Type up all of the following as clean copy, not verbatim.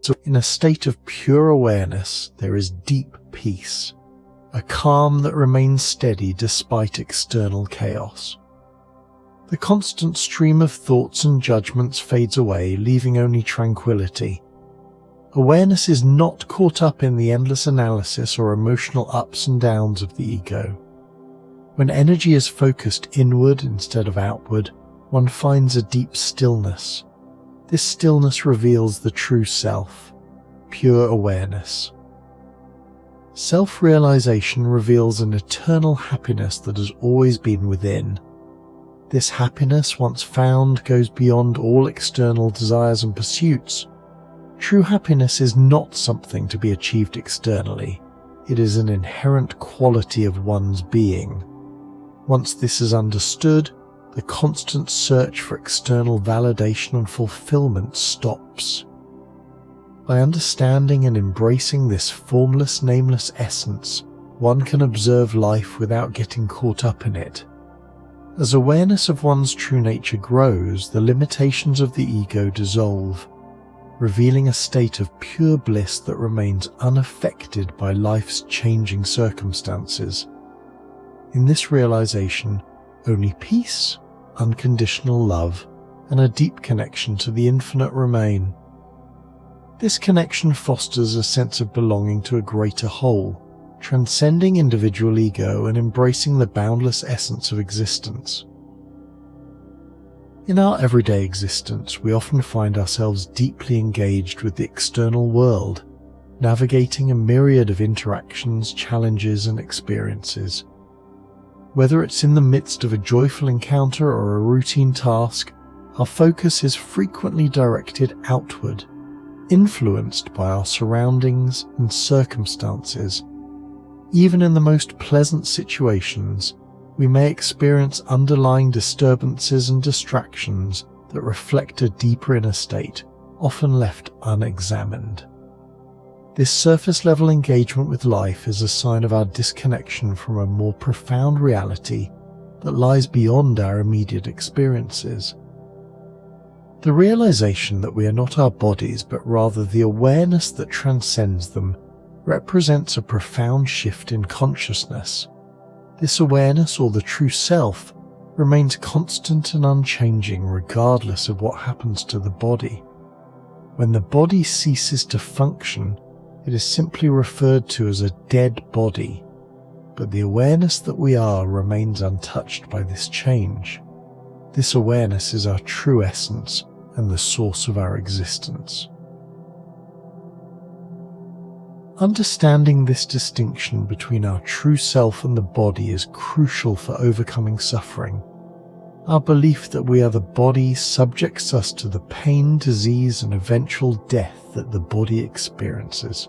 So in a state of pure awareness, there is deep peace, a calm that remains steady despite external chaos. The constant stream of thoughts and judgments fades away, leaving only tranquility. Awareness is not caught up in the endless analysis or emotional ups and downs of the ego. When energy is focused inward instead of outward, one finds a deep stillness. This stillness reveals the true self, pure awareness. Self-realization reveals an eternal happiness that has always been within. This happiness, once found, goes beyond all external desires and pursuits. True happiness is not something to be achieved externally. It is an inherent quality of one's being. Once this is understood, the constant search for external validation and fulfillment stops. By understanding and embracing this formless, nameless essence, one can observe life without getting caught up in it. As awareness of one's true nature grows, the limitations of the ego dissolve, revealing a state of pure bliss that remains unaffected by life's changing circumstances. In this realization, only peace, unconditional love, and a deep connection to the infinite remain. This connection fosters a sense of belonging to a greater whole, transcending individual ego and embracing the boundless essence of existence. In our everyday existence, we often find ourselves deeply engaged with the external world, navigating a myriad of interactions, challenges, and experiences. Whether it's in the midst of a joyful encounter or a routine task, our focus is frequently directed outward, influenced by our surroundings and circumstances. Even in the most pleasant situations, we may experience underlying disturbances and distractions that reflect a deeper inner state, often left unexamined. This surface-level engagement with life is a sign of our disconnection from a more profound reality that lies beyond our immediate experiences. The realization that we are not our bodies, but rather the awareness that transcends them, represents a profound shift in consciousness. This awareness, or the true self, remains constant and unchanging regardless of what happens to the body. When the body ceases to function, it is simply referred to as a dead body, but the awareness that we are remains untouched by this change. This awareness is our true essence and the source of our existence. Understanding this distinction between our true self and the body is crucial for overcoming suffering. Our belief that we are the body subjects us to the pain, disease, and eventual death that the body experiences.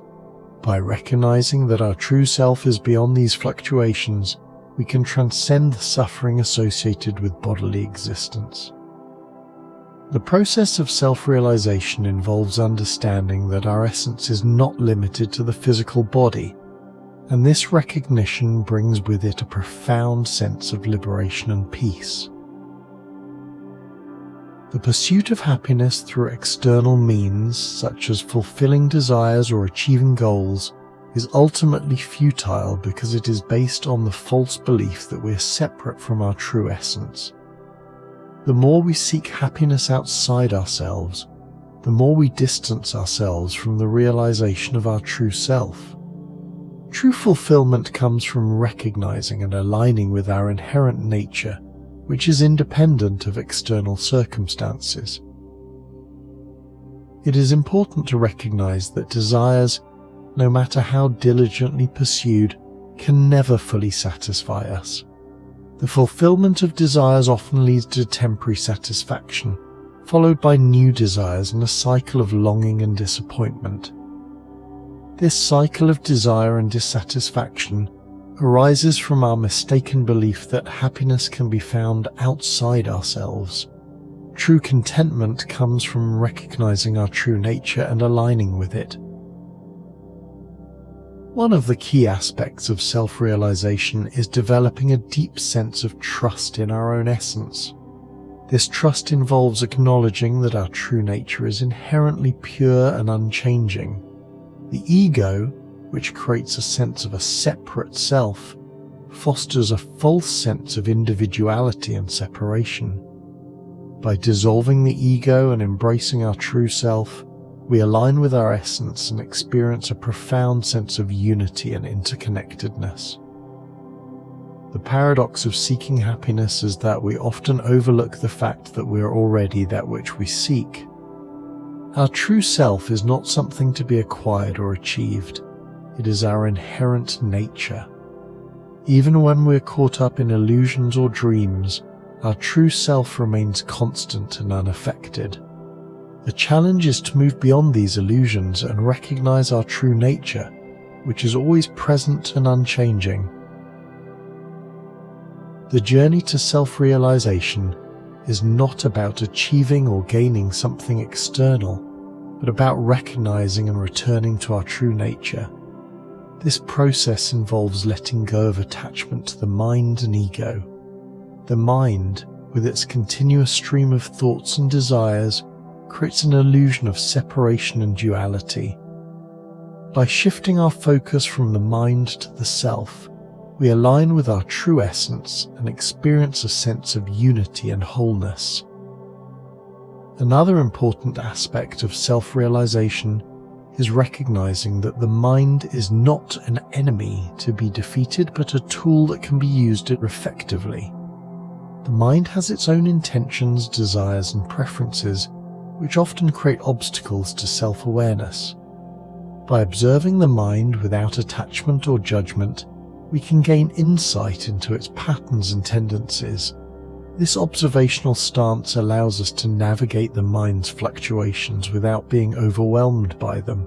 By recognizing that our true self is beyond these fluctuations, we can transcend the suffering associated with bodily existence. The process of self-realization involves understanding that our essence is not limited to the physical body, and this recognition brings with it a profound sense of liberation and peace. The pursuit of happiness through external means, such as fulfilling desires or achieving goals, is ultimately futile because it is based on the false belief that we are separate from our true essence. The more we seek happiness outside ourselves, the more we distance ourselves from the realization of our true self. True fulfillment comes from recognizing and aligning with our inherent nature, which is independent of external circumstances. It is important to recognize that desires, no matter how diligently pursued, can never fully satisfy us. The fulfillment of desires often leads to temporary satisfaction, followed by new desires and a cycle of longing and disappointment. This cycle of desire and dissatisfaction arises from our mistaken belief that happiness can be found outside ourselves. True contentment comes from recognizing our true nature and aligning with it. One of the key aspects of self-realization is developing a deep sense of trust in our own essence. This trust involves acknowledging that our true nature is inherently pure and unchanging. The ego, which creates a sense of a separate self, fosters a false sense of individuality and separation. By dissolving the ego and embracing our true self, we align with our essence and experience a profound sense of unity and interconnectedness. The paradox of seeking happiness is that we often overlook the fact that we are already that which we seek. Our true self is not something to be acquired or achieved. It is our inherent nature. Even when we're caught up in illusions or dreams, our true self remains constant and unaffected. The challenge is to move beyond these illusions and recognize our true nature, which is always present and unchanging. The journey to self-realization is not about achieving or gaining something external, but about recognizing and returning to our true nature. This process involves letting go of attachment to the mind and ego. The mind, with its continuous stream of thoughts and desires, creates an illusion of separation and duality. By shifting our focus from the mind to the self, we align with our true essence and experience a sense of unity and wholeness. Another important aspect of self-realization is recognizing that the mind is not an enemy to be defeated, but a tool that can be used effectively. The mind has its own intentions, desires, and preferences, which often create obstacles to self-awareness. By observing the mind without attachment or judgment, we can gain insight into its patterns and tendencies. This observational stance allows us to navigate the mind's fluctuations without being overwhelmed by them.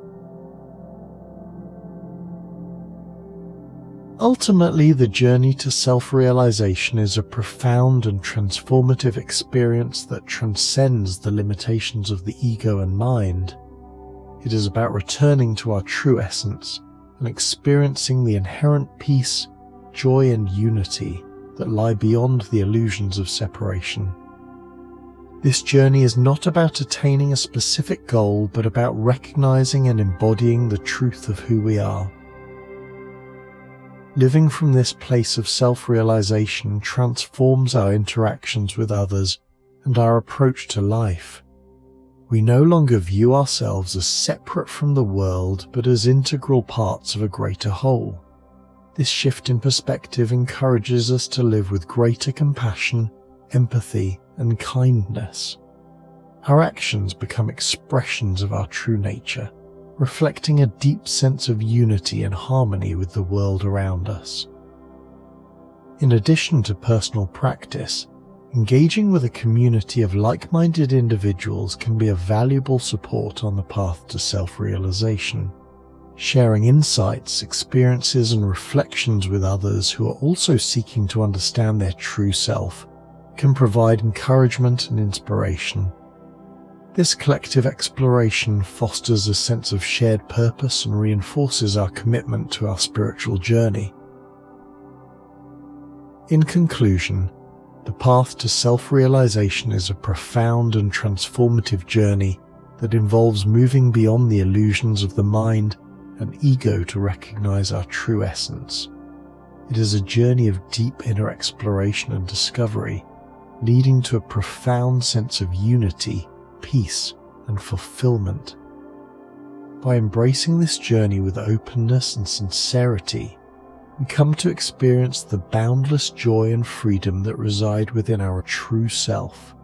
Ultimately, the journey to self-realization is a profound and transformative experience that transcends the limitations of the ego and mind. It is about returning to our true essence and experiencing the inherent peace, joy, and unity that lie beyond the illusions of separation. This journey is not about attaining a specific goal, but about recognizing and embodying the truth of who we are. Living from this place of self-realization transforms our interactions with others and our approach to life. We no longer view ourselves as separate from the world, but as integral parts of a greater whole. This shift in perspective encourages us to live with greater compassion, empathy, and kindness. Our actions become expressions of our true nature, reflecting a deep sense of unity and harmony with the world around us. In addition to personal practice, engaging with a community of like-minded individuals can be a valuable support on the path to self-realization. Sharing insights, experiences, and reflections with others who are also seeking to understand their true self can provide encouragement and inspiration. This collective exploration fosters a sense of shared purpose and reinforces our commitment to our spiritual journey. In conclusion, the path to self-realization is a profound and transformative journey that involves moving beyond the illusions of the mind and ego to recognize our true essence. It is a journey of deep inner exploration and discovery, leading to a profound sense of unity, peace, and fulfillment. By embracing this journey with openness and sincerity, we come to experience the boundless joy and freedom that reside within our true self.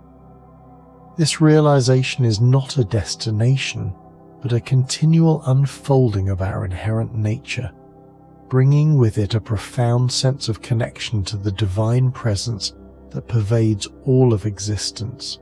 This realization is not a destination, but a continual unfolding of our inherent nature, bringing with it a profound sense of connection to the divine presence that pervades all of existence.